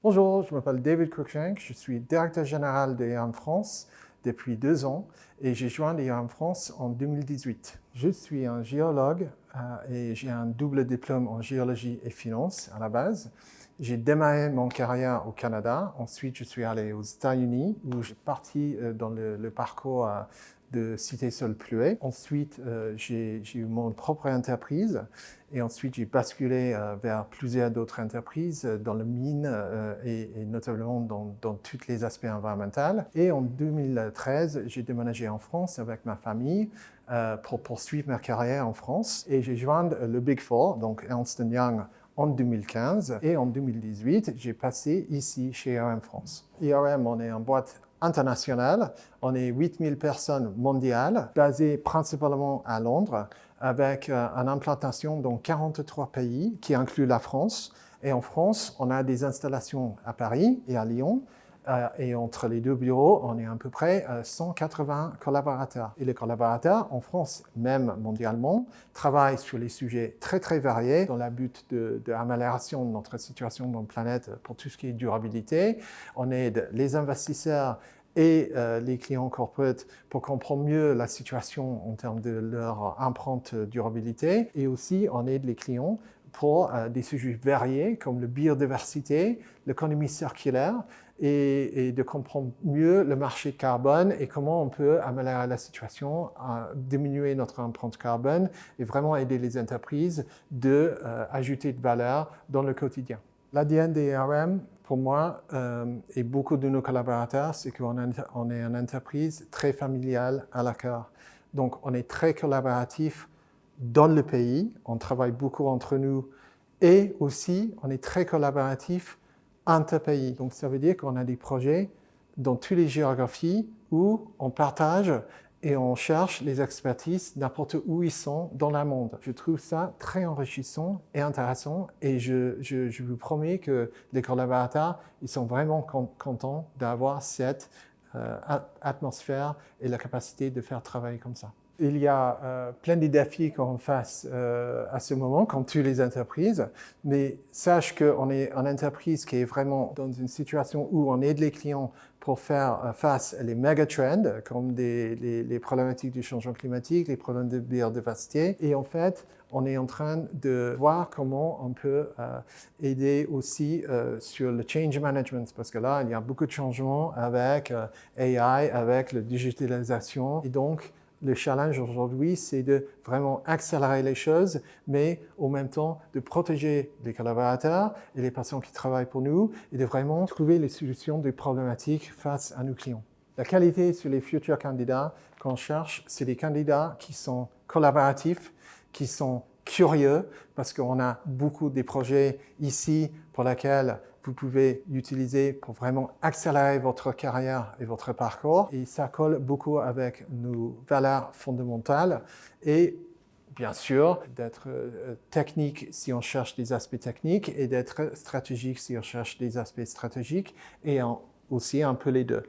Bonjour, je m'appelle David Cruikshank, je suis directeur général d'IAM France depuis 2 ans et j'ai joint IAM France en 2018. Je suis un géologue et j'ai un double diplôme en géologie et finance à la base. J'ai démarré mon carrière au Canada, ensuite je suis allé aux États-Unis où j'ai parti dans le parcours de Cité Sol Pluet. Ensuite, j'ai eu mon propre entreprise et ensuite j'ai basculé vers plusieurs d'autres entreprises dans le mine et notamment dans tous les aspects environnementaux. Et en 2013, j'ai déménagé en France avec ma famille pour poursuivre ma carrière en France et j'ai joint le Big Four, donc Ernst & Young, en 2015 et en 2018, j'ai passé ici chez IAM France. IAM, on est en boîte internationale, on est 8000 personnes mondiales, basées principalement à Londres, avec une implantation dans 43 pays qui inclut la France. Et en France, on a des installations à Paris et à Lyon. Et entre les deux bureaux, on est à peu près 180 collaborateurs. Et les collaborateurs, en France, même mondialement, travaillent sur les sujets très très variés dans le but d'amélioration de notre situation dans la planète pour tout ce qui est durabilité. On aide les investisseurs et les clients corporate pour comprendre mieux la situation en termes de leur empreinte durabilité. Et aussi, on aide les clients pour des sujets variés comme la biodiversité, l'économie circulaire et de comprendre mieux le marché carbone et comment on peut améliorer la situation, diminuer notre empreinte carbone et vraiment aider les entreprises d'ajouter de valeur dans le quotidien. L'ADN des IAM, pour moi, et beaucoup de nos collaborateurs, c'est qu'on est une entreprise très familiale à la cœur. Donc, on est très collaboratif dans le pays, on travaille beaucoup entre nous et aussi on est très collaboratif interpays. Donc ça veut dire qu'on a des projets dans toutes les géographies où on partage et on cherche les expertises n'importe où ils sont dans le monde. Je trouve ça très enrichissant et intéressant et je vous promets que les collaborateurs ils sont vraiment contents d'avoir cette atmosphère et la capacité de faire travailler comme ça. Il y a plein de défis qu'on face à ce moment, comme toutes les entreprises, mais sache qu'on est une entreprise qui est vraiment dans une situation où on aide les clients pour faire face à les méga-trends, comme les problématiques du changement climatique, les problèmes de biodiversité. Et en fait, on est en train de voir comment on peut aider aussi sur le change management, parce que là, il y a beaucoup de changements avec AI, avec la digitalisation. Et donc, le challenge aujourd'hui, c'est de vraiment accélérer les choses, mais en même temps de protéger les collaborateurs et les patients qui travaillent pour nous et de vraiment trouver les solutions des problématiques face à nos clients. La qualité sur les futurs candidats qu'on cherche, c'est des candidats qui sont collaboratifs, qui sont curieux, parce qu'on a beaucoup de projets ici pour lesquels vous pouvez l'utiliser pour vraiment accélérer votre carrière et votre parcours. Et ça colle beaucoup avec nos valeurs fondamentales et bien sûr d'être technique si on cherche des aspects techniques et d'être stratégique si on cherche des aspects stratégiques et aussi un peu les deux.